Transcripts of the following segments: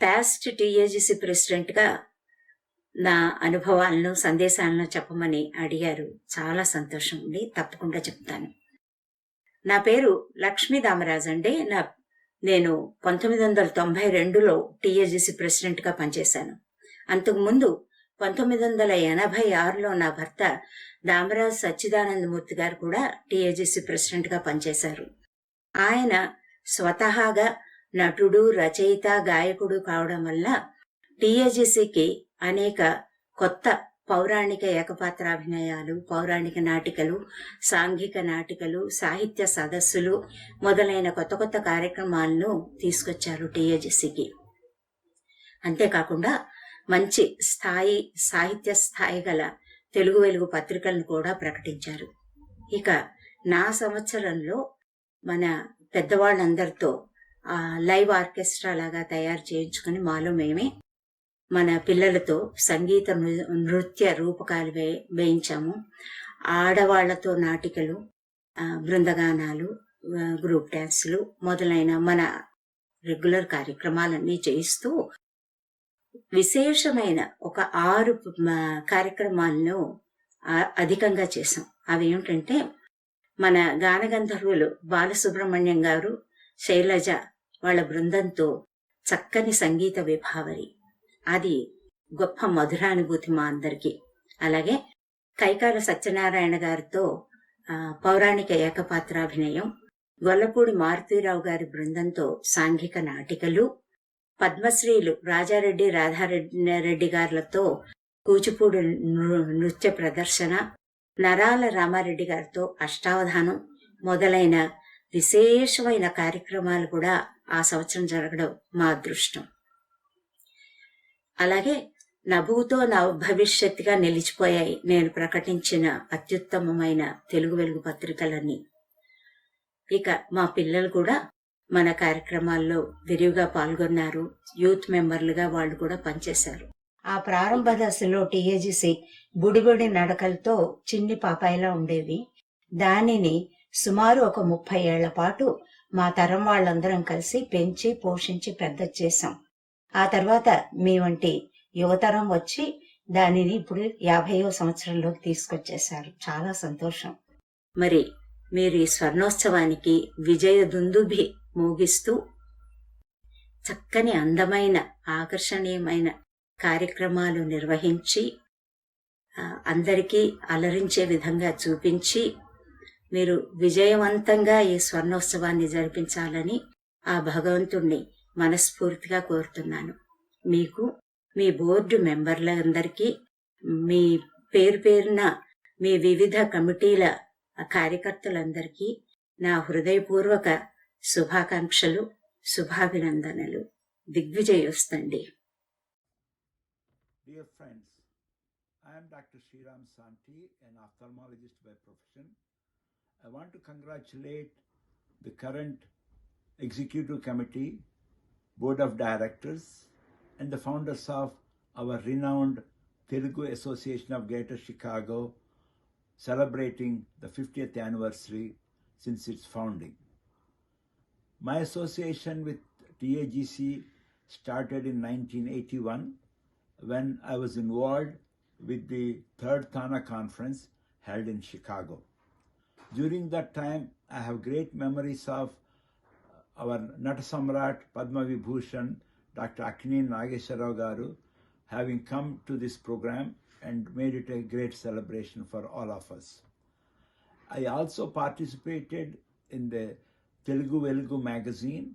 Past TAGC ప్రెసిడెంట్గా నా అనుభవాలను సందేశాలను చెప్పమని అడిగారు. చాలా సంతోషం అండి, తప్పకుండా చెప్తాను. నా పేరు లక్ష్మీ దామరాజ్ అండి. నేను 1992లో టీఏజీసీ ప్రెసిడెంట్గా పనిచేశాను. అంతకుముందు 1986లో నా భర్త దామరాజ్ సచ్చిదానందమూర్తి గారు కూడా టీఏజీసీ ప్రెసిడెంట్గా పనిచేశారు. ఆయన స్వతహాగా నటుడు, రచయిత, గాయకుడు కావడం వల్ల టీఏజీసీకి అనేక కొత్త పౌరాణిక ఏకపాత్రాభినయాలు, పౌరాణిక నాటికలు, సాంఘిక నాటికలు, సాహిత్య సదస్సులు మొదలైన కొత్త కొత్త కార్యక్రమాలను తీసుకొచ్చారు టీఏజీసీకి. అంతేకాకుండా మంచి సాహిత్య స్థాయి గల తెలుగు వెలుగు పత్రికలను కూడా ప్రకటించారు. ఇక నా సంవత్సరంలో మన పెద్దవాళ్ళందరితో లైవ్ ఆర్కెస్ట్రా లాగా తయారు చేయించుకుని మాలో మేమే మన పిల్లలతో సంగీత నృత్య రూపకాలు వేయించాము. ఆడవాళ్లతో నాటికలు, బృందగానాలు, గ్రూప్ డ్యాన్సులు మొదలైన మన రెగ్యులర్ కార్యక్రమాలన్నీ చేయిస్తూ విశేషమైన ఒక 6 కార్యక్రమాలను అధికంగా చేశాం. అవి ఏమిటంటే, మన గానగంధర్వులు బాలసుబ్రహ్మణ్యం గారు, శైలజ వాళ్ళ బృందంతో చక్కని సంగీత విభావరి, అది గొప్ప మధురానుభూతి మా అందరికీ. అలాగే కైకాల సత్యనారాయణ గారితో పౌరాణిక ఏకపాత్రాభినయం, గొల్లపూడి మారుతీరావు గారి బృందంతో సాంఘిక నాటికలు, పద్మశ్రీలు రాజారెడ్డి, రాధారెడ్డి గారులతో కూచిపూడి నృత్య ప్రదర్శన, నరాల రామారెడ్డి గారితో అష్టావధానం మొదలైన విశేషమైన కార్యక్రమాలు కూడా ఆ సంవత్సరం జరగడం మా అదృష్టం. అలాగే నభూతో నవ భవిష్యత్తుగా నిలిచిపోయాయి నేను ప్రకటించిన అత్యుత్తమమైన తెలుగు వెలుగు పత్రికలన్నీ. ఇక మా పిల్లలు కూడా మన కార్యక్రమాల్లో విరివిగా పాల్గొన్నారు. యూత్ మెంబర్లుగా వాళ్ళు కూడా పనిచేశారు. ఆ ప్రారంభ దశలో టీఏజీసీ బుడిబుడి నడకలతో చిన్ని పాపాయిలా ఉండేది. దానిని సుమారు ఒక 30 ఏళ్ల పాటు మా తరం వాళ్ళందరం కలిసి పెంచి పోషించి పెద్ద చేశాం. ఆ తర్వాత మీ వంటి యువతరం వచ్చి దానిని ఇప్పుడు 50వ సంవత్సరంలోకి తీసుకొచ్చేశారు. చాలా సంతోషం. మరి మీరు ఈ స్వర్ణోత్సవానికి విజయ దుందుభి మోగిస్తూ చక్కని అందమైన ఆకర్షణీయమైన కార్యక్రమాలు నిర్వహించి అందరికీ అలరించే విధంగా చూపించి మీరు విజయవంతంగా ఈ స్వర్ణోత్సవాన్ని జరిపించాలని ఆ భగవంతుణ్ణి మనస్ఫూర్తిగా కోరుతున్నాను. మీకు, మీ బోర్డు మెంబర్లందరికీ, మీ పేరున మీ వివిధ కమిటీల కార్యకర్తలందరికీ నా హృదయపూర్వక శుభాకాంక్షలు, శుభాభినందనలు. దిగ్విజయోస్తండి. Dear friends, I am Dr. Sriram Santi, an ophthalmologist by profession. I want to congratulate the current Executive Committee, Board of Directors, and the founders of our renowned Telugu Association of Greater Chicago, celebrating the 50th anniversary since its founding. My association with TAGC started in 1981 when I was involved with the Third Thana Conference held in Chicago. During that time, I have great memories of our Natasamrat Padma Vibhushan, Dr. Akini Nageswarrao Garu, having come to this program and made it a great celebration for all of us. I also participated in the Telugu Velugu magazine,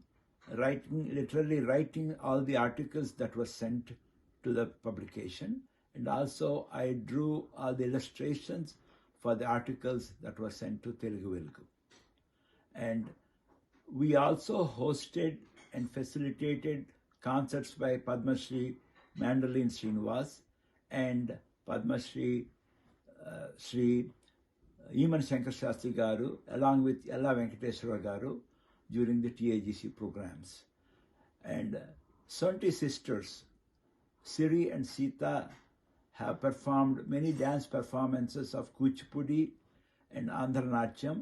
literally writing all the articles that were sent to the publication, and also I drew all the illustrations for the articles that were sent to Telugu Velugu. And we also hosted and facilitated concerts by Padma Shri Mandolin Srinivas and Padma Shri Shri Eman Shankar Shastri Garu, along with Ella Venkateswara Garu, during the TAGC programs. And Sonti sisters, Siri and Sita, have performed many dance performances of Kuchipudi and Andhra Natyam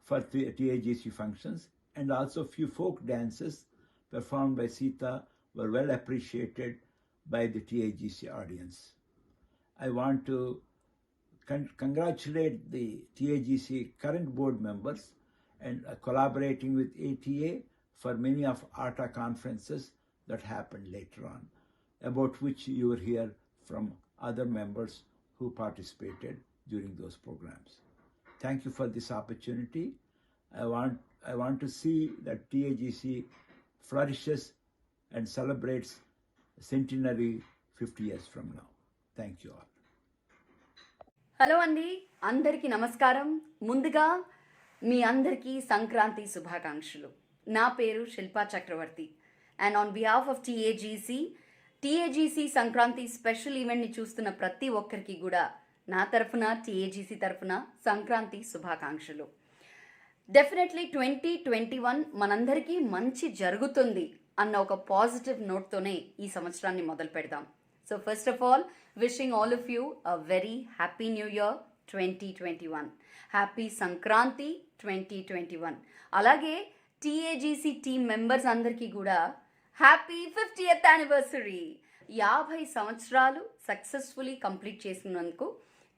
for TAGC functions, and also few folk dances performed by Sita were well appreciated by the TAGC audience. I want to congratulate the TAGC current board members and collaborating with ATA for many of ATA conferences that happened later on, about which you will hear from other members who participated during those programs. Thank you for this opportunity. I want to see that TAGC flourishes and celebrates centenary 50 years from now. Thank you all. Hello అండి, అందరికీ నమస్కారం. ముందుగా మీ అందరికీ సంక్రాంతి శుభాకాంక్షలు. నా పేరు Shilpa Chakravarthi and on behalf of TAGC Sankranti special ఈవెంట్ని చూస్తున్న ప్రతి ఒక్కరికి కూడా నా తరఫున టీఏజీసీ తరఫున సంక్రాంతి శుభాకాంక్షలు. డెఫినెట్లీ 2021 మనందరికీ మంచి జరుగుతుంది అన్న ఒక పాజిటివ్ నోట్తోనే ఈ సంవత్సరాన్ని మొదలు పెడదాం. So first of all wishing all of you a very happy new year 2021. Happy Sankranti 2021. అలాగే టీఏజీసీ టీమ్ మెంబర్స్ అందరికీ కూడా హ్యాపీ 50th యానివర్సరీ. 50 సంవత్సరాలు సక్సెస్ఫుల్లీ కంప్లీట్ చేసినందుకు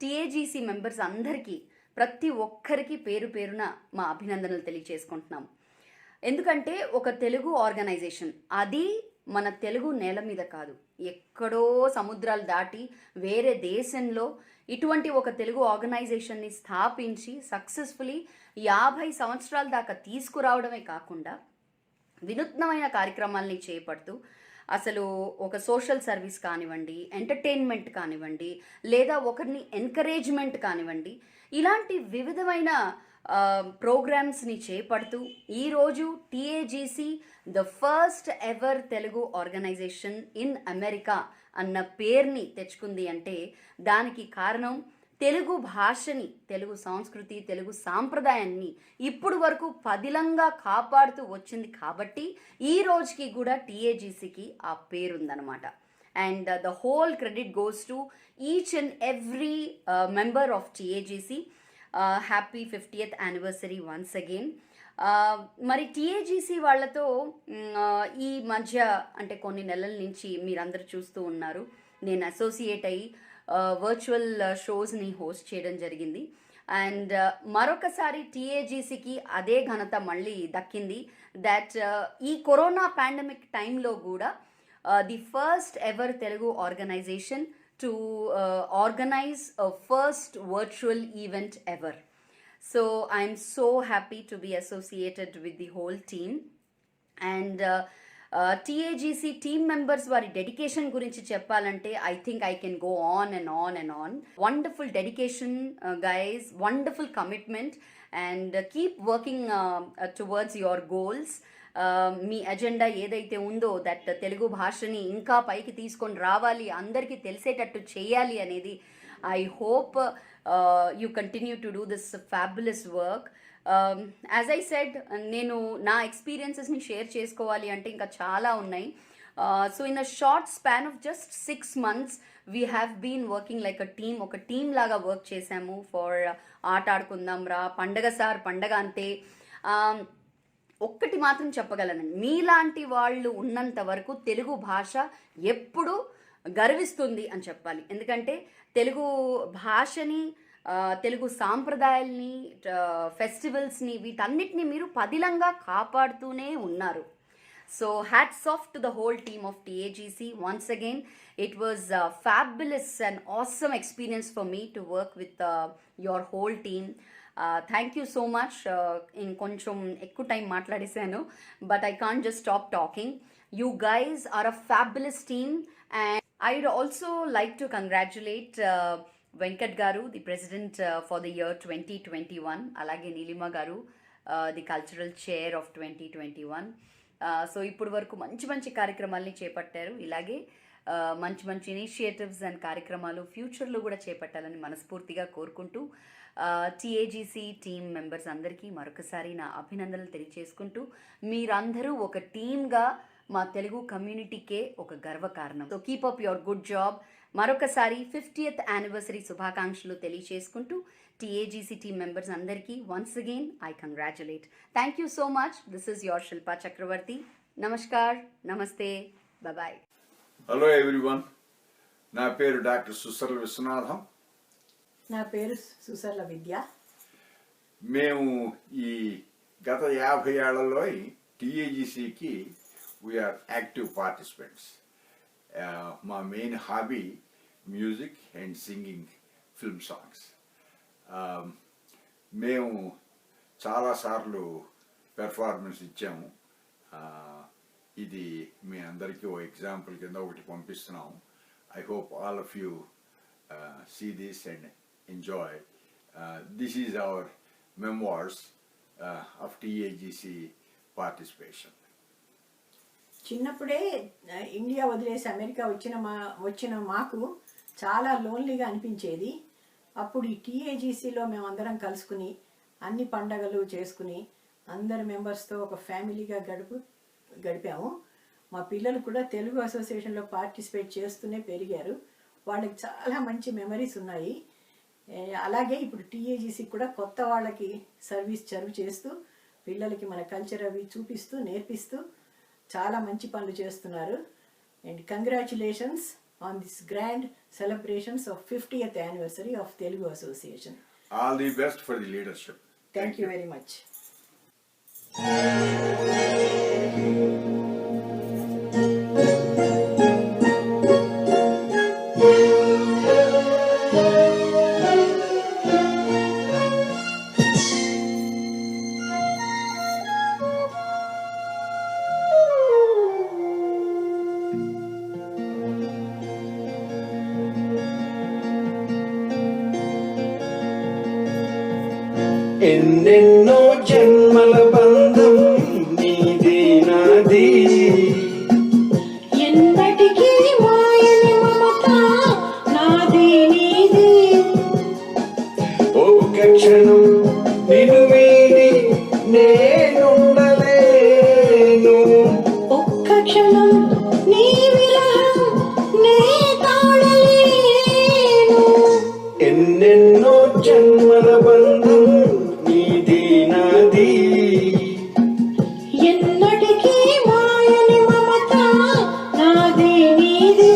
టీఏజీసీ మెంబర్స్ అందరికీ ప్రతి ఒక్కరికి పేరు పేరున మా అభినందనలు తెలియజేసుకుంటున్నాం. ఎందుకంటే ఒక తెలుగు ఆర్గనైజేషన్, అది మన తెలుగు నేల మీద కాదు, ఎక్కడో సముద్రాలు దాటి వేరే దేశంలో ఇటువంటి ఒక తెలుగు ఆర్గనైజేషన్ని స్థాపించి సక్సెస్ఫుల్లీ 50 సంవత్సరాల దాకా తీసుకురావడమే కాకుండా వినూత్నమైన కార్యక్రమాలని చేపడుతూ అసలు ఒక సోషల్ సర్వీస్ కానివ్వండి, ఎంటర్టైన్మెంట్ కానివ్వండి, లేదా ఒకరిని ఎంకరేజ్మెంట్ కానివ్వండి, ఇలాంటి వివిధమైన ప్రోగ్రామ్స్ని చేపడుతూ ఈరోజు TAGC the first ever Telugu organization in America అన్న పేరుని తెచ్చుకుంది అంటే దానికి కారణం తెలుగు భాషని, తెలుగు సంస్కృతి, తెలుగు సాంప్రదాయాన్ని ఇప్పుడు వరకు పదిలంగా కాపాడుతూ వచ్చింది కాబట్టి ఈ రోజుకి కూడా టీఏజీసీకి ఆ పేరుందనమాట. And the whole credit goes to each and every member of TAGC. Happy 50th anniversary once again. మరి టీఏజీసీ వాళ్ళతో ఈ మధ్య అంటే కొన్ని నెలల నుంచి మీరందరూ చూస్తూ ఉన్నారు, నేను అసోసియేట్ అయ్యి వర్చువల్ షోస్ని హోస్ట్ చేయడం జరిగింది. అండ్ మరొకసారి టీఏజీసీకి అదే ఘనత మళ్ళీ దక్కింది. దట్ ఈ కరోనా పాండమిక్ టైంలో కూడా the first ever Telugu organization to organize a first virtual event ever. So I'm so happy to be associated with the whole team. And TAGC team members వారి డెడికేషన్ గురించి చెప్పాలంటే I think I can go on and on and on. Wonderful dedication, guys, wonderful commitment, and keep working towards your goals. Me agenda ఏదైతే ఉందో that Telugu భాషని ఇంకా పైకి తీసుకొని రావాలి, అందరికీ తెలిసేటట్టు చేయాలి అనేది I hope you continue to do this fabulous work. As I said, నేను నా ఎక్స్పీరియన్సెస్ని షేర్ చేసుకోవాలి అంటే ఇంకా చాలా ఉన్నాయి. So in a short span of just 6 months we have been working like a team. ఒక టీమ్ లాగా వర్క్ చేశాము ఫర్ ఆట ఆడుకుందాం రా, పండగ సార్ పండగ అంతే. ఒక్కటి మాత్రం చెప్పగలనండి, మీలాంటి వాళ్ళు ఉన్నంత వరకు తెలుగు భాష ఎప్పుడు గర్విస్తుంది అని చెప్పాలి. ఎందుకంటే తెలుగు భాషని, తెలుగు సాంప్రదాయాల్ని, ఫెస్టివల్స్ని, వీటన్నిటిని మీరు పదిలంగా కాపాడుతూనే ఉన్నారు. So hats off to the whole team of TAGC. Once again it was fabulous and awesome experience for me to work with your whole team. Thank you so much. ఇంకొంచెం ఎక్కువ time మాట్లాడేశాను, but I can't just stop talking. You guys are a fabulous team, and I'd also like to congratulate Venkat garu, the president for the year 2021, alage Nilima garu, the cultural chair of 2021. So ఇప్పుడు వరకు మంచి మంచి కార్యక్రమాలని చేపట్టారు. ఇలాగే మంచి మంచి initiatives and కార్యక్రమాలు ఫ్యూచర్లో కూడా చేపట్టాలని మనస్ఫూర్తిగా కోరుకుంటూ టీఏజీసీ టీమ్ మెంబర్స్ అందరికీ మరొకసారి నా అభినందనలు తెలియజేసుకుంటూ, మీరందరూ ఒక టీమ్గా మా తెలుగు కమ్యూనిటీకే ఒక గర్వకారణం. So keep up your good job. మరొకసారి 50th యానివర్సరీ శుభాకాంక్షలు తెలియజేసుకుంటూ TAGC team members andarki once again I congratulate. Thank you so much. This is your Shilpa Chakravarti. Namaskar, namaste, bye. Hello everyone, నా పేరు డాక్టర్ సుసర్ల విశ్వనాథం. నా పేరు సుసర్ల విద్య. మేము ఈ గత 50 ఏళ్లలో టీఏజీసీకి వీఆర్ యాక్టివ్ పార్టిసిపెంట్స్. మా main hobby music and singing film songs. మేము చాలాసార్లు పెర్ఫార్మెన్స్ ఇచ్చాము. ఇది మీ అందరికీ ఓ ఎగ్జాంపుల్ కింద ఒకటి పంపిస్తున్నాము. I hope all of you see this and enjoy. This is our memoirs of TAGC participation. చిన్నప్పుడే ఇండియా వదిలేసి అమెరికా వచ్చిన మాకు చాలా లోన్లీగా అనిపించేది. అప్పుడు ఈ టీఏజీసీలో మేమందరం కలుసుకుని అన్ని పండగలు చేసుకుని అందరి మెంబర్స్తో ఒక ఫ్యామిలీగా గడిపాము. మా పిల్లలు కూడా తెలుగు అసోసియేషన్లో పార్టిసిపేట్ చేస్తూనే పెరిగారు. వాళ్ళకి చాలా మంచి మెమరీస్ ఉన్నాయి. అలాగే ఇప్పుడు టీఏజీసీ కూడా కొత్త వాళ్ళకి సర్వీస్ చేస్తూ పిల్లలకి మన కల్చర్ అవి చూపిస్తూ నేర్పిస్తూ చాలా మంచి పనులు చేస్తున్నారు. And congratulations on this grand celebrations of 50th anniversary of Telugu association. All the best for the leadership. Thank you very much. ఎన్నెన్నో జన్మల బంధం నీది నాది, ఎన్నటికీ మాయని మమత నాది నీది. ఒక క్షణం నిన్ను వీడి నేనుండలేను, ఒక్క క్షణం నీ విరహం నే తాళలేను. ఎన్నెన్నో జన్మల బంధం నీది నాది, ఎన్నటికీ మాయని మమత నాది నీది.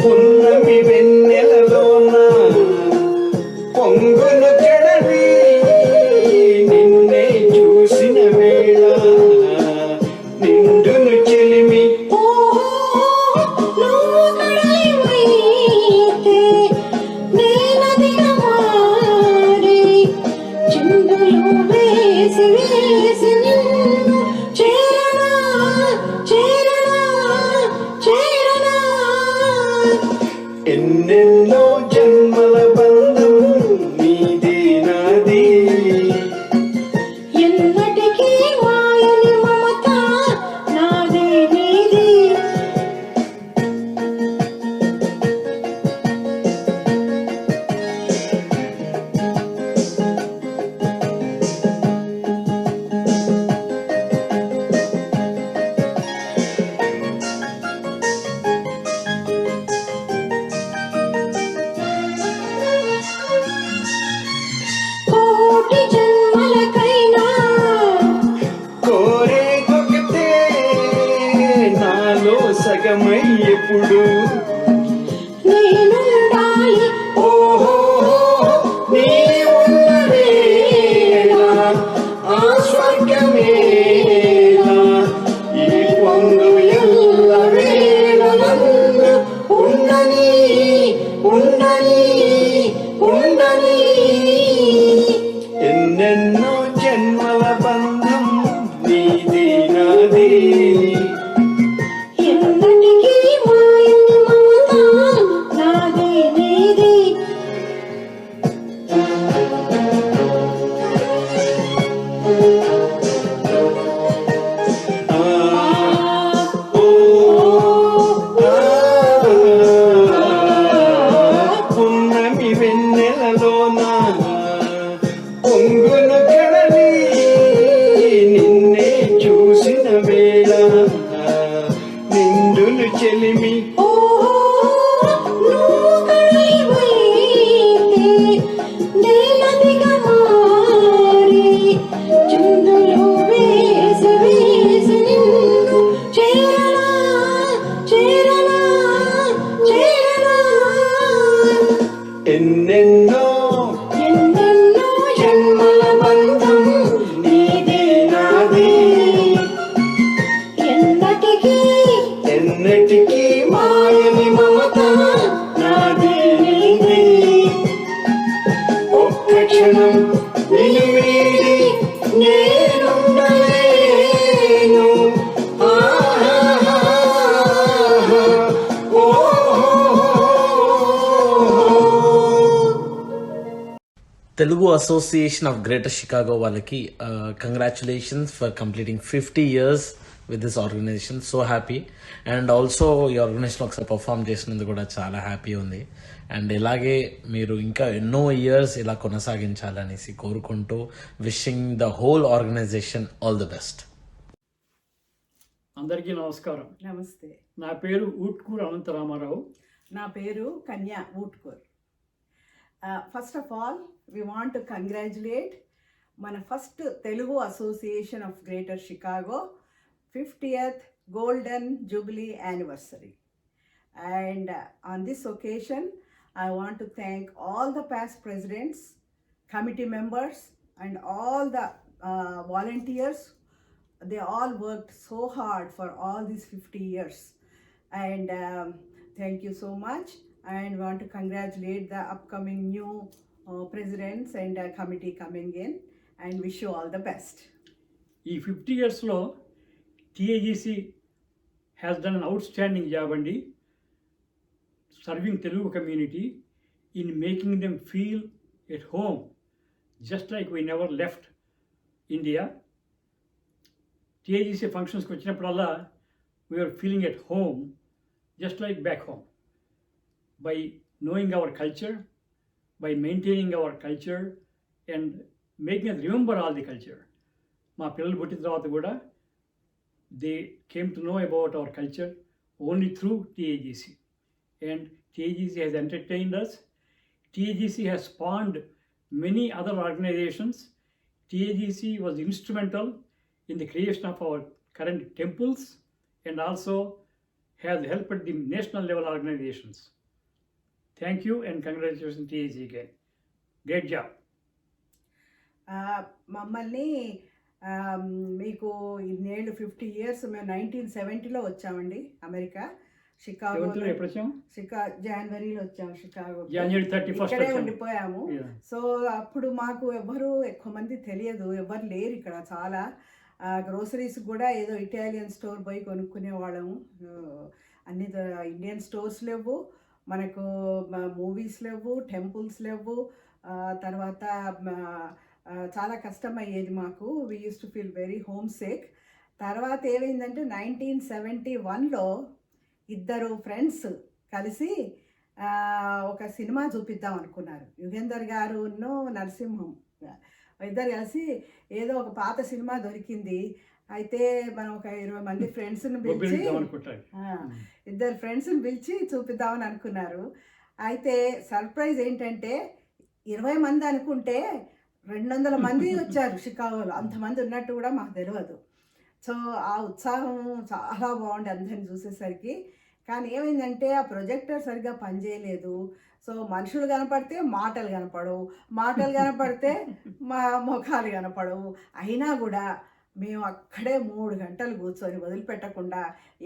పున్నమి వెన్నెలలోన పొంగును చెడవి నిన్నే చూసిన వేళ నిండును చెలిమి. నువ్వు కడలివైతే నేనదిగా మారి చిందులు వేసి వేసి నిన్ను చేరనా చేరనా చేరనా. ఎన్నెన్నో జన్మల బంధం నీది నాది, ఎన్నటికీ మాయని మమత నాది నీది. కోటి జన్మలకైనా కోరేదొకటే నాలో సగమై ఎప్పుడు. నేనుండాలి ఓహో నీ ఉన్న వేళ ఆ స్వర్గమేలా, ఈ పొంగు ఎల్ల వేళలందు ఉండని ఉండని ఉండని. ఎన్నెన్నో జన్మల బంధం నీది నాది, ఎన్నటికీ మాయని మమత నాది నీది. ఆ ఓ ఆ. పున్నమి వెన్నెలలోన పొంగును కడలి నిన్నే చూసిన వేళ ఎన్నెన్నో ఎన్నెన్నో జన్మల బంధం నీది నాది ఎన్నటికీ ఎన్నటికీ మాయని మమత నాది నీది ఒక్క క్షణం నిన్ను వీడి నేనుండలేను Telugu association of greater Chicago వాళ్ళకి congratulations for completing 50 years with this organization. So happy. And also ఈ ఆర్గనైజేషన్ ఒకసారి పర్ఫామ్ చేసినందుకు కూడా చాలా హ్యాపీ ఉంది. అండ్ ఇలాగే మీరు ఇంకా ఎన్నో ఇయర్స్ ఇలా కొనసాగించాలనేసి కోరుకుంటూ wishing the whole organization all the best. అందరికీ నమస్కారం. నమస్తే. నా పేరు ఊట్కూరు అనంతరామారావు. నా పేరు Kanya Ootkur. First of all we want to congratulate మన first Telugu association of greater Chicago 50th Golden Jubilee Anniversary. And on this occasion, I want to thank all the past presidents, committee members, and all the volunteers. They all worked so hard for all these 50 years. And thank you so much. And want to congratulate the upcoming new presidents and committee coming in, and wish you all the best. ఈ 50 yearsలో TAGC has done an outstanding job అండి, serving Telugu community in making them feel at home just like we never left India. TAGC ఫంక్షన్స్కి వచ్చినప్పుడల్లా we are feeling at home just like back home by knowing our culture, by maintaining our culture and making us remember all the culture. మా పిల్లలు పుట్టిన తర్వాత కూడా they came to know about our culture only through TAGC. And TAGC has entertained us. TAGC has spawned many other organizations. TAGC was instrumental in the creation of our current temples and also has helped the national level organizations. Thank you and congratulations TAGC again. Great job. మమ్మల్ని మీకు ఇన్నేళ్ళు 50 years, మేము 1970లో వచ్చామండి America, Chicago. ఎప్పుడు వచ్చాము? జనవరిలో వచ్చాము Chicago. January 31st ఇక్కడే వచ్చాము. ఉండిపోయాము. Yeah. సో అప్పుడు మాకు ఎవ్వరు ఎక్కువ మంది తెలియదు, ఎవ్వరు లేరు ఇక్కడ. చాలా గ్రోసరీస్ కూడా ఏదో ఇటాలియన్ స్టోర్ పోయి కొనుక్కునే వాళ్ళము. అన్ని ఇండియన్ స్టోర్స్ లేవు, మనకు మూవీస్ లేవు, టెంపుల్స్ లేవు. తర్వాత చాలా కష్టం అయ్యేది మాకు. We use to feel very home sake. తర్వాత ఏమైందంటే 1971లో ఇద్దరు ఫ్రెండ్స్ కలిసి ఒక సినిమా చూపిద్దాం అనుకున్నారు. యుగేందర్ గారును నరసింహం ఇద్దరు కలిసి ఏదో ఒక పాత సినిమా దొరికింది. అయితే మనం ఒక 20 మంది ఫ్రెండ్స్ని పిలిచి, ఇద్దరు ఫ్రెండ్స్ని పిలిచి చూపిద్దామని అనుకున్నారు. అయితే సర్ప్రైజ్ ఏంటంటే 20 మంది అనుకుంటే 200 మంది వచ్చారు షికాగోలో. అంతమంది ఉన్నట్టు కూడా మాకు తెలియదు. సో ఆ ఉత్సాహం చాలా బాగుంది అందరిని చూసేసరికి. కానీ ఏమైందంటే ఆ ప్రొజెక్టర్ సరిగ్గా పనిచేయలేదు. సో మనుషులు కనపడితే మాటలు కనపడవు, మాటలు కనపడితే మా ముఖాలు కనపడవు. అయినా కూడా మేము అక్కడే 3 గంటలు కూర్చొని వదిలిపెట్టకుండా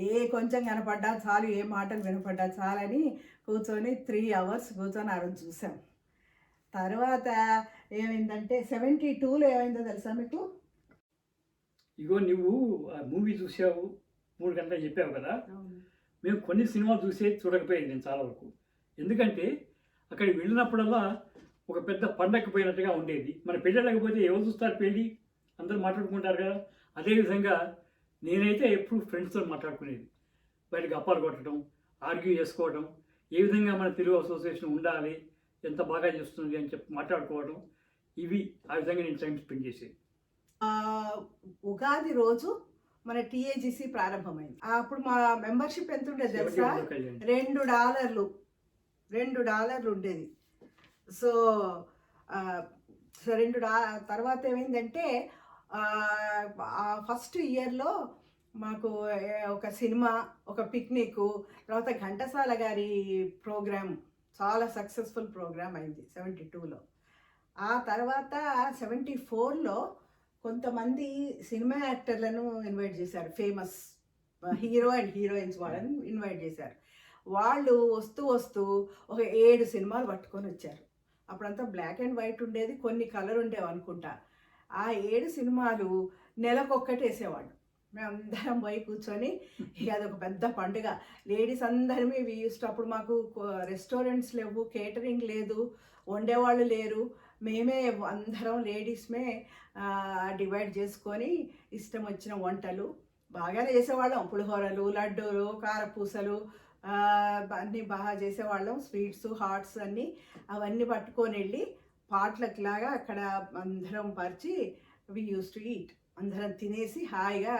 ఏ కొంచెం కనపడ్డా చాలు, ఏ మాటలు వినపడ్డా చాలని కూర్చొని 3 hours కూర్చొని ఆ రోజు చూసాం. తర్వాత ఏమైందంటే 72లో ఏమైందో తెలుసా మీకు? ఇగో నువ్వు ఆ మూవీ చూసావు, 3 గంటలు చెప్పావు కదా. మేము కొన్ని సినిమాలు చూడకపోయేది నేను చాలా వరకు. ఎందుకంటే అక్కడికి వెళ్ళినప్పుడల్లా ఒక పెద్ద పండగకి పోయినట్టుగా ఉండేది. మన పెళ్ళి లేకపోతే ఎవరు చూస్తారు పెళ్ళి, అందరూ మాట్లాడుకుంటారు కదా. అదేవిధంగా నేనైతే ఎప్పుడు ఫ్రెండ్స్తో మాట్లాడుకునేది, బయటకు అప్పాలు కొట్టడం, ఆర్గ్యూ చేసుకోవడం, ఏ విధంగా మన తెలుగు అసోసియేషన్ ఉండాలి, ఎంత బాగా చేస్తుంది అని చెప్పి మాట్లాడుకోవడం, ఇవి ఆ విధంగా నేను టైం స్పెండ్ చేసేది. ఉగాది రోజు మన టీఏజీసీ ప్రారంభమైంది. అప్పుడు మా మెంబర్షిప్ ఎంత ఉండేది తెలుసా? $2 ఉండేది. సో తర్వాత ఏమైందంటే ఫస్ట్ ఇయర్లో మాకు ఒక సినిమా, ఒక పిక్నిక్, తర్వాత ఘంటసాల గారి ప్రోగ్రామ్ చాలా సక్సెస్ఫుల్ ప్రోగ్రామ్ అయింది 72లో. ఆ తర్వాత 74లో కొంతమంది సినిమా యాక్టర్లను ఇన్వైట్ చేశారు, ఫేమస్ హీరో అండ్ హీరోయిన్స్ వాళ్ళని ఇన్వైట్ చేశారు. వాళ్ళు వస్తూ వస్తూ ఒక 7 సినిమాలు పట్టుకొని వచ్చారు. అప్పుడంతా బ్లాక్ అండ్ వైట్ ఉండేది, కొన్ని కలర్ ఉండేవి అనుకుంటా. ఆ 7 సినిమాలు నెలకొక్కటి వేసేవాళ్ళు. మేమందరం పోయి కూర్చొని ఇక అదొక పెద్ద పండుగ. లేడీస్ అందరమే అప్పుడు మాకు రెస్టారెంట్స్ లేవు, కేటరింగ్ లేదు, వండేవాళ్ళు లేరు. మేమే అందరం లేడీస్మే డివైడ్ చేసుకొని ఇష్టం వచ్చిన వంటలు బాగానే చేసేవాళ్ళం. పులిహోరలు, లడ్డూలు, కారపూసలు అన్నీ బాగా చేసేవాళ్ళం. స్వీట్స్, హాట్స్ అవన్నీ పట్టుకొని వెళ్ళి పాట్లక్ లాగా అక్కడ అందరం పరిచి వి యూస్ టు ఈట్. అందరం తినేసి హాయిగా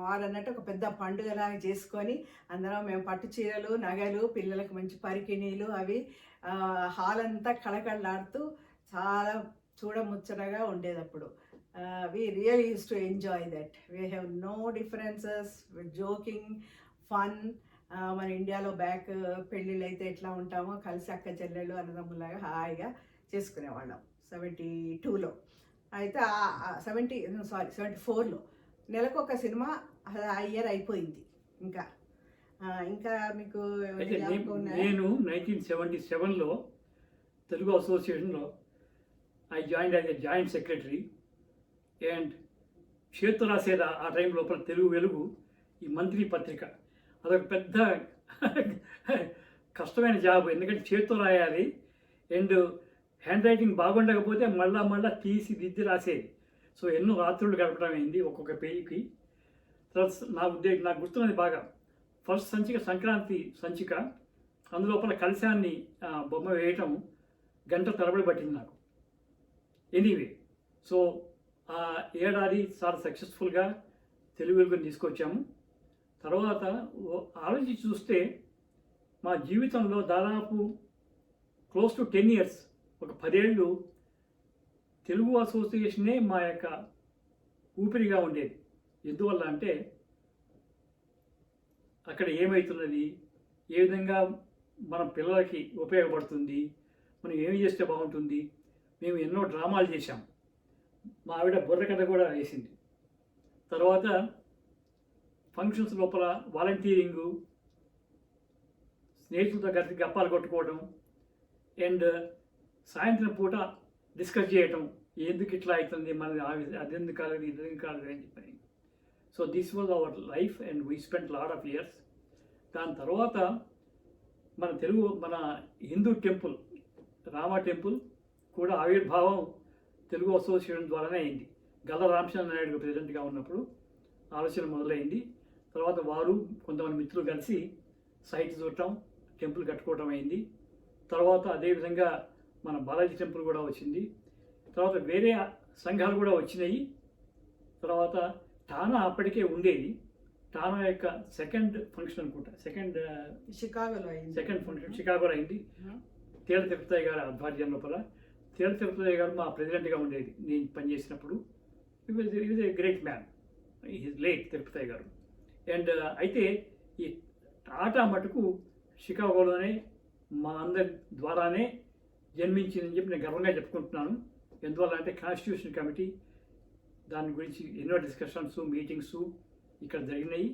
వారన్నట్టు ఒక పెద్ద పండుగలాగా చేసుకొని అందరం మేము పట్టు చీరలు, నగలు, పిల్లలకు మంచి పరికిణీలు అవి హాల్ అంతా కళకళలాడుతూ చాలా చూడముచ్చటగా ఉండేది అప్పుడు. We really used to enjoy that. We have no differences, with joking, fun. మన ఇండియాలో పెళ్ళిళ్ళు అయితే ఎట్లా ఉంటామో కలిసి అక్క చెల్లెళ్ళు అన్నదమ్ములాగా హాయిగా చేసుకునేవాళ్ళం 72లో. అయితే 74లో నెలకొక సినిమా ఆ ఇయర్ అయిపోయింది. ఇంకా మీకు నేను 1977లో తెలుగు అసోసియేషన్లో I join as a joint secretary. And చేతు రాసేది ఆ టైం లోపల తెలుగు వెలుగు ఈ మంత్రి పత్రిక అదొక పెద్ద కష్టమైన జాబ్. ఎందుకంటే చేతితో రాయాలి అండ్ హ్యాండ్ రైటింగ్ బాగుండకపోతే మళ్ళా తీసి దిద్ది రాసేది. సో ఎన్నో రాత్రులు గడపడం అయింది ఒక్కొక్క పేజీకి. తర్వాత నాకు గుర్తున్నది బాగా ఫస్ట్ సంచిక సంక్రాంతి సంచిక, అందులోపల కలశాన్ని బొమ్మ వేయటం గంట తరబడి పట్టింది నాకు. ఎనీవే, సో ఆ ఏడాది చాలా సక్సెస్ఫుల్గా తెలుగు వెలుగుని తీసుకొచ్చాము. తర్వాత ఆలోచించి చూస్తే మా జీవితంలో దాదాపు క్లోజ్ టు 10 years, ఒక 10 ఏళ్ళు తెలుగు అసోసియేషనే మా యొక్క ఊపిరిగా ఉండేది. ఎందువల్ల అంటే అక్కడ ఏమవుతున్నది, ఏ విధంగా మన పిల్లలకి ఉపయోగపడుతుంది, మనం ఏమి చేస్తే బాగుంటుంది. మేము ఎన్నో డ్రామాలు చేశాం, మా ఆవిడ బుర్రకథ కూడా వేసింది. తర్వాత ఫంక్షన్స్ లోపల వాలంటీరింగు, స్నేహితులతో కలిసి గప్పాలు కొట్టుకోవడం అండ్ సాయంత్రం పూట డిస్కస్ చేయటం, ఎందుకు ఇట్లా అవుతుంది, మనది అదెందుకు కాలేదు, ఇదెందుకు కాలేదు అని చెప్పని. So this was our life and we spent lot of years. దాని తర్వాత మన హిందూ టెంపుల్ రామ టెంపుల్ కూడా ఆవిర్భావం తెలుగు అసోసియేషన్ ద్వారానే అయింది. గల్ల రామచంద్ర నాయుడు ప్రెసిడెంట్గా ఉన్నప్పుడు ఆలోచన మొదలైంది. తర్వాత వారు కొంతమంది మిత్రులు కలిసి సైట్ చూడటం, టెంపుల్ కట్టుకోవటం అయింది. తర్వాత అదేవిధంగా మన బాలాజీ టెంపుల్ కూడా వచ్చింది. తర్వాత వేరే సంఘాలు కూడా వచ్చినాయి. తర్వాత టానా అప్పటికే ఉండేది. టానా యొక్క సెకండ్ ఫంక్షన్ అనుకుంటా, సెకండ్ ఫంక్షన్ షికాగోలో అయింది. తేల తిరుపతి గారి ఆధ్వర్యం లోపల. తేల తిరుపతి గారు మా ప్రెసిడెంట్గా ఉండేది నేను పనిచేసినప్పుడు. Is a great man, is late Tirupati garu. And అయితే ఈ టాటా మటుకు షికాగోలోనే మా అందరి ద్వారానే జన్మించిందని చెప్పి నేను గర్వంగా చెప్పుకుంటున్నాను. ఎందువల్ల అంటే కాన్స్టిట్యూషన్ కమిటీ దాని గురించి ఎన్నో డిస్కషన్స్, మీటింగ్స్ ఇక్కడ జరిగినాయి.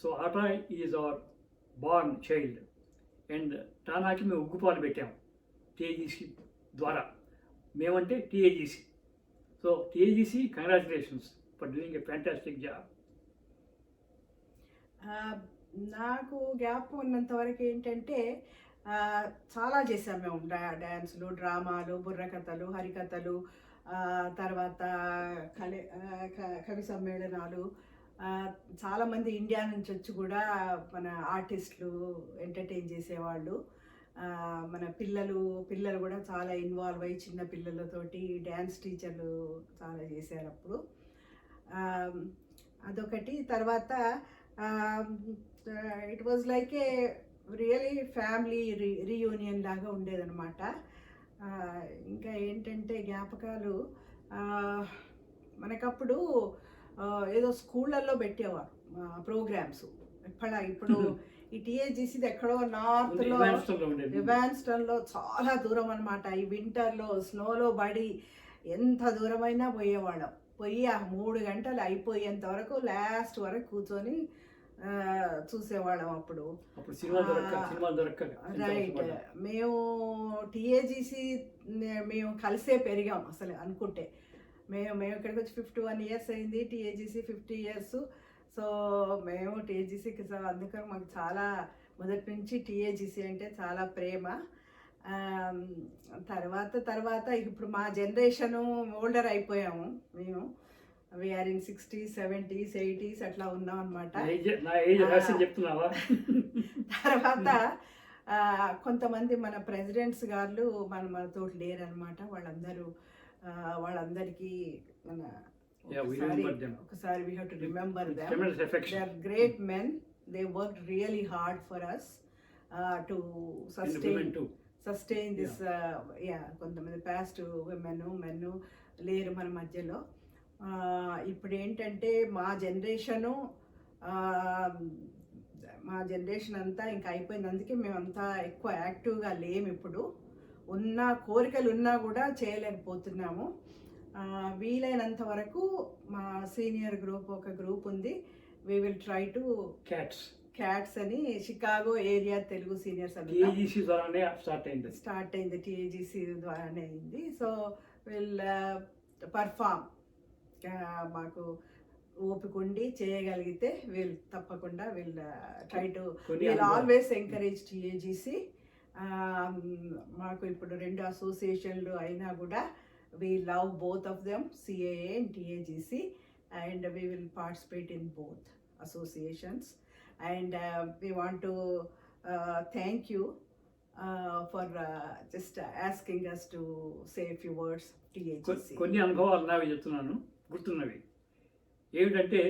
So ATA is our born child. And టానాకి మేము ఉగ్గుపాలు పెట్టాము టీఏజీసీ ద్వారా. మేమంటే TAGC. So TAGC congratulations for doing a fantastic job. నాకు గ్యాప్ ఉన్నంత వరకు ఏంటంటే చాలా చేసాం మేము. డ్యాన్సులు, డ్రామాలు, బుర్రకథలు, హరికథలు, తర్వాత కవి సమ్మేళనాలు. చాలామంది ఇండియా నుంచి వచ్చి కూడా మన ఆర్టిస్టులు ఎంటర్టైన్ చేసేవాళ్ళు. మన పిల్లలు కూడా చాలా ఇన్వాల్వ్ అయ్యి చిన్న పిల్లలతోటి డ్యాన్స్ టీచర్లు చాలా చేశారు అప్పుడు. అదొకటి. తర్వాత it was like A really family reunion లాగా ఉండేదన్నమాట. ఇంకా ఏంటంటే జ్ఞాపకాలు, మనకప్పుడు ఏదో స్కూళ్ళల్లో పెట్టేవారు ప్రోగ్రామ్స్. ఇప్పుడు ఈ టీఏజీసీది ఎక్కడో నార్త్లో ఇవాన్స్టన్లో ఉండేది. రివాన్స్టన్లో చాలా దూరం అనమాట. ఈ వింటర్లో స్నోలో పడి ఎంత దూరమైనా పోయేవాళ్ళం. పోయి ఆ 3 గంటలు అయిపోయేంత వరకు లాస్ట్ వరకు కూర్చొని చూసేవాళ్ళం. అప్పుడు సినిమా దొరక్క రైట్. మేము టీఏజీసీ మేము కలిసే పెరిగాం అసలు అనుకుంటే. మేము ఇక్కడికి వచ్చి 51 ఇయర్స్ అయింది, టీఏజీసీ 50 ఇయర్స్. సో మేము టీఏజీసీకి అందుకని మాకు చాలా మొదటి నుంచి టీఏజీసీ అంటే చాలా ప్రేమ. తర్వాత ఇప్పుడు మా జనరేషను ఓల్డర్ అయిపోయాము మేము. We are in 60s, 70s, 80s అట్లా ఉన్నాం అనమాట. నా ఏజ్ రహస్యం చెప్తున్నావా? తర్వాత కొంతమంది మన ప్రెసిడెంట్స్ గారు మనతో లేరనమాట. వాళ్ళందరికీ మన ఒకసారి we have to remember them. They are great men. They worked really hard for us to sustain this. కొంతమంది పాస్ట్ మెన్ లేరు మన మధ్యలో. ఇప్పుడు ఏంటంటే మా జనరేషన్ అంతా ఇంకా అయిపోయింది. అందుకే మేమంతా ఎక్కువ యాక్టివ్గా లేము. ఇప్పుడు ఉన్న కోరికలు ఉన్నా కూడా చేయలేకపోతున్నాము. వీలైనంత వరకు మా సీనియర్ ఒక గ్రూప్ ఉంది. We will try to CATS అని Chicago area Telugu seniors start అయింది. టీఏజీసీ ద్వారానే అయింది. So will perform. మాకు ఓపిక ఉండి చేయగలిగితే తప్పకుండా try to always encourage TAGC. మాకు ఇప్పుడు 2 అసోసియేషన్లు అయినా కూడా we love both of them, CAA and TAGC, and we will participate in both associations. And we want to thank you for just asking us to say a few words. TAGC కొన్ని అనుభవాలు నావి చెప్తున్నాను, గుర్తున్నవి. ఏమిటంటే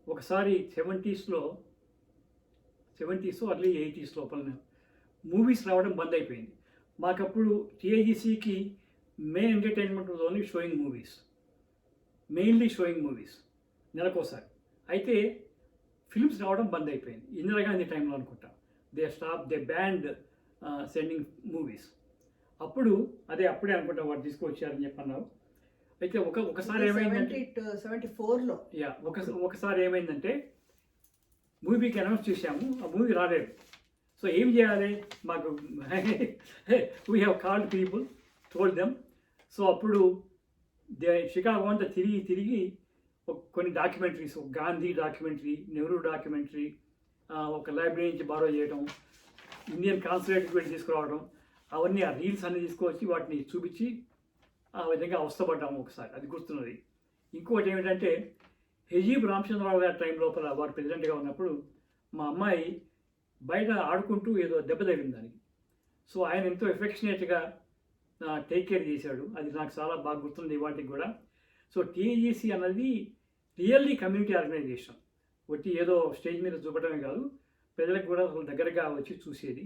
ఒకసారి 70s early 80s లోపల movies రావడం బంద్ అయిపోయింది. మాకప్పుడు టీఏజీసీకి main entertainment was only showing movies నెలకోసారి. అయితే ఫిల్మ్స్ రావడం బంద్ అయిపోయింది. ఇందిరాగాంధీ టైంలో అనుకుంటా దే బ్యాండ్ సెండింగ్ మూవీస్. అప్పుడే అనుకుంటా వాడు తీసుకువచ్చారని చెప్పన్నారు. అయితే ఒకసారి ఏమైందంటే 74లో ఒకసారి ఏమైందంటే మూవీకి అనౌన్స్ చేశాము, ఆ మూవీ రాలేదు. సో ఏం చేయాలి? మాకు we have called people, told them. So అప్పుడు షికాగో అంతా తిరిగి కొన్ని documentaries, Gandhi documentary, Nehru documentary, ఒక లైబ్రరీ నుంచి బారో చేయడం, ఇండియన్ కాన్సులేట్కి వెళ్ళి తీసుకురావడం, అవన్నీ ఆ రీల్స్ అన్నీ తీసుకొచ్చి వాటిని చూపించి ఆ విధంగా అవస్థపడ్డాము ఒకసారి. అది గుర్తున్నది. ఇంకోటి ఏమిటంటే హెజీబ్ రామచంద్రరావు గారి టైం లోపల వారు ప్రెసిడెంట్గా ఉన్నప్పుడు మా అమ్మాయి బయట ఆడుకుంటూ ఏదో దెబ్బ తగిలింది దానికి. సో ఆయన ఎంతో ఎఫెక్షనేట్గా టేక్ కేర్ చేశాడు. అది నాకు చాలా బాగా గుర్తుంది ఇవాటికి కూడా. సో టీఏజీసీ అన్నది రియల్లీ కమ్యూనిటీ ఆర్గనైజేషన్. ఒకటి ఏదో స్టేజ్ మీద చూపడమే కాదు, ప్రజలకు కూడా దగ్గరగా వచ్చి చూసేది.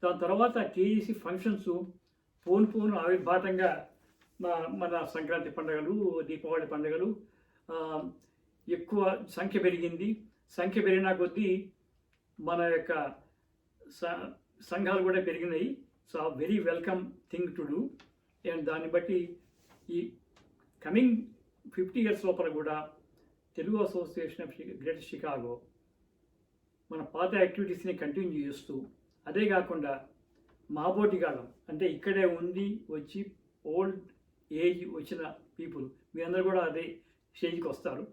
దాని తర్వాత టీఏజీసీ ఫంక్షన్స్ పోను ఆవిర్భాతంగా మన సంక్రాంతి పండుగలు, దీపావళి పండుగలు ఎక్కువ సంఖ్య పెరిగింది. సంఖ్య పెరిగిన కొద్దీ మన యొక్క సంఘాలు కూడా పెరిగినాయి. So very welcome thing to do. And దాన్ని బట్టి ఈ కమింగ్ 50 years లోపల కూడా Telugu association of greater Chicago మన పాత యాక్టివిటీస్ని కంటిన్యూ చేస్తూ, అదే కాకుండా మాబోటిగాళ్ళం అంటే ఇక్కడే వచ్చి ఓల్డ్ ఏజ్ వచ్చిన పీపుల్ మీరందరూ కూడా అదే స్టేజ్కి వస్తారు.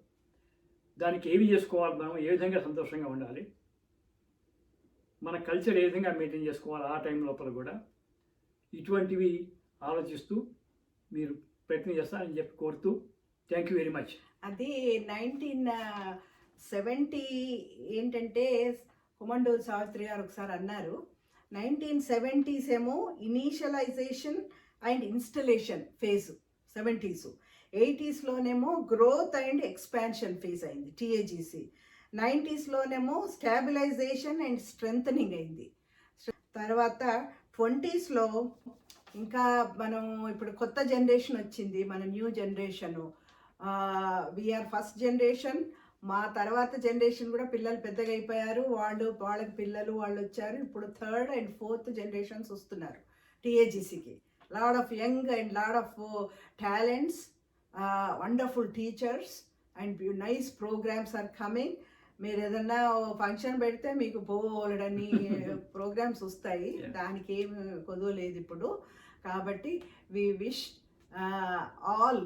దానికి ఏమి చేసుకోవాలి, మనం ఏ విధంగా సంతోషంగా ఉండాలి, మన కల్చర్ ఏ విధంగా మెయింటైన్ చేసుకోవాలి ఆ టైం లోపల కూడా, ఇటువంటివి ఆలోచిస్తూ మీరు ప్రయత్నం చేస్తారని చెప్పి కోరుతూ థ్యాంక్ యూ వెరీ మచ్. అది 1970 ఏంటంటే కొమండూరు సావిత్రి గారు ఒకసారి అన్నారు, 1970s ఏమో initialization and installation phase 70s, 80sలోనేమో గ్రోత్ అండ్ ఎక్స్పాన్షన్ ఫేజ్ అయింది టీఏజీసీ, 90sలోనేమో స్టాబిలైజేషన్ అండ్ స్ట్రెంథనింగ్ అయింది. తర్వాత 20sలో ఇంకా మనం ఇప్పుడు కొత్త జనరేషన్ వచ్చింది, మన new generation. We are first generation. మా తర్వాత జనరేషన్ కూడా పిల్లలు పెద్దగా అయిపోయారు, వాళ్ళకి పిల్లలు వాళ్ళు వచ్చారు. ఇప్పుడు 3rd and 4th జనరేషన్స్ వస్తున్నారు టీఏజీసీకి. Lot of young and lot of talents, wonderful teachers and nice programs are coming. మీరు ఏదన్నా ఫంక్షన్ పెడితే మీకు బోలెడన్ని ప్రోగ్రామ్స్ వస్తాయి, దానికి ఏమి కొదవలేదు ఇప్పుడు. కాబట్టి we wish all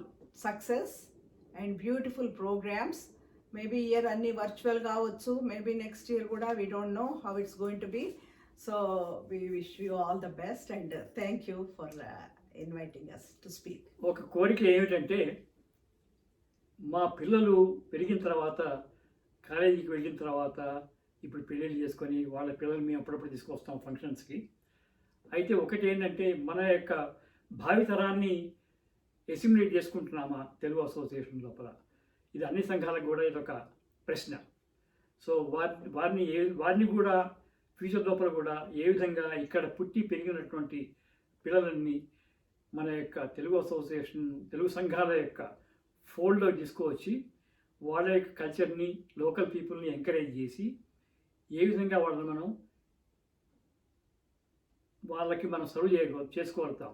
success and beautiful programs. Maybe year అన్ని వర్చువల్ కావచ్చు, మేబీ నెక్స్ట్ ఇయర్ కూడా we don't know how it's going to be. So we wish you all the best and thank you for inviting us to speak. ఒక కోరిక ఏమిటంటే, మా పిల్లలు పెరిగిన తర్వాత, కాలేజీకి వెళ్ళిన తర్వాత, ఇప్పుడు పెళ్ళిళ్ళు చేసుకొని వాళ్ళ పిల్లలు మేము అప్పుడప్పుడు తీసుకొస్తాం ఫంక్షన్స్కి. అయితే ఒకటి ఏంటంటే, మన యొక్క భావితరాన్ని ఎసిమిలేట్ చేసుకుంటున్నామా తెలుగు అసోసియేషన్ లోపల? ఇది అన్ని సంఘాలకు కూడా ఇదొక ప్రశ్న. సో వారిని కూడా ఫ్యూచర్ లోపల కూడా ఏ విధంగా ఇక్కడ పుట్టి పెరిగినటువంటి పిల్లలని మన యొక్క తెలుగు అసోసియేషన్, తెలుగు సంఘాల యొక్క ఫోల్డ్లో తీసుకువచ్చి వాళ్ళ యొక్క కల్చర్ని, లోకల్ పీపుల్ని ఎంకరేజ్ చేసి ఏ విధంగా వాళ్ళకి మనం సర్వ్ చేసుకోగలుగుతాం.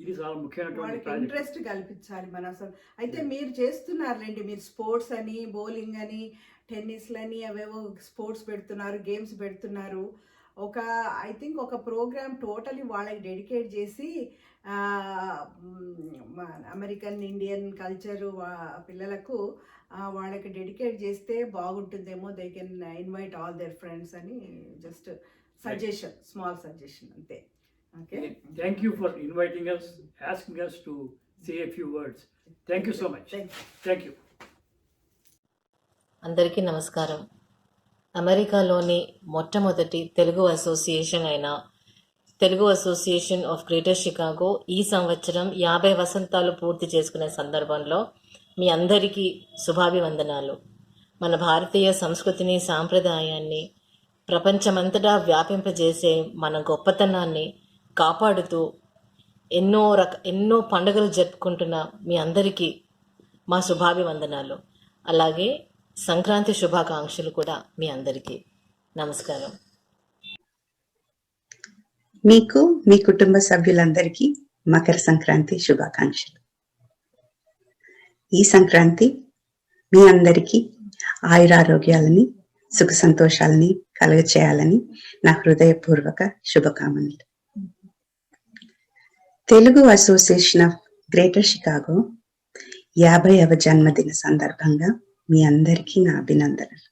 ఇది చాలా ముఖ్యమైనటువంటి ఇంట్రెస్ట్ కల్పించాలి మనం అసలు. అయితే మీరు చేస్తున్నారులేండి, మీరు స్పోర్ట్స్ అని, బౌలింగ్ అని, టెన్నిస్లని అవేవో స్పోర్ట్స్ పెడుతున్నారు, గేమ్స్ పెడుతున్నారు. ఐ థింక్ ఒక ప్రోగ్రామ్ టోటలీ వాళ్ళకి డెడికేట్ చేసి అమెరికన్ ఇండియన్ కల్చరు పిల్లలకు వాళ్ళకి డెడికేట్ చేస్తే బాగుంటుందేమో. They can invite all their friends అని జస్ట్ సజెషన్, స్మాల్ సజెషన్ అంతే. Okay. Thank you for inviting us, asking us to say a few words. Thank you so much. Thank you. అందరికీ నమస్కారం. అమెరికాలోని మొట్టమొదటి తెలుగు అసోసియేషన్ అయిన Telugu association of greater Chicago ఈ సంవత్సరం 50 వసంతాలు పూర్తి చేసుకునే సందర్భంలో మీ అందరికీ శుభాభివందనాలు. మన భారతీయ సంస్కృతిని, సాంప్రదాయాన్ని ప్రపంచమంతటా వ్యాపింపజేసే మన గొప్పతనాన్ని కాపాడుతూ ఎన్నో పండుగలు జరుపుకుంటున్న మీ అందరికీ మా శుభాభివందనాలు. అలాగే సంక్రాంతి శుభాకాంక్షలు కూడా మీ అందరికీ. నమస్కారం. మీకు, మీ కుటుంబ సభ్యులందరికీ మకర సంక్రాంతి శుభాకాంక్షలు. ఈ సంక్రాంతి మీ అందరికీ ఆయురారోగ్యాలని, సుఖ సంతోషాలని కలుగచేయాలని నా హృదయపూర్వక శుభకామనలు. Telugu association of greater Chicago 50వ జన్మదిన సందర్భంగా మీ అందరికీ నా అభినందనలు.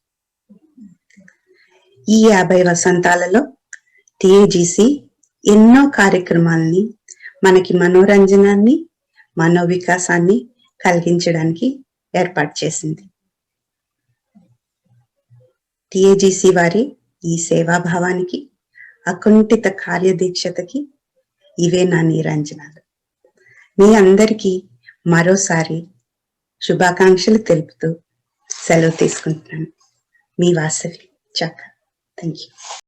ఈ 50 వసంతాలలో టీఏజీసీ ఎన్నో కార్యక్రమాలని, మనకి మనోరంజనాన్ని, మనోవికాసాన్ని కలిగించడానికి ఏర్పాటు చేసింది. టీఏజీసీ వారి ఈ సేవాభావానికి, అకుంఠిత కార్యదీక్షతకి ఇవే నా నీరాంజనాలు. మీ అందరికీ మరోసారి శుభాకాంక్షలు తెలుపుతూ సెలవు తీసుకుంటున్నాను. మీ వాసవి చక్క. Thank you.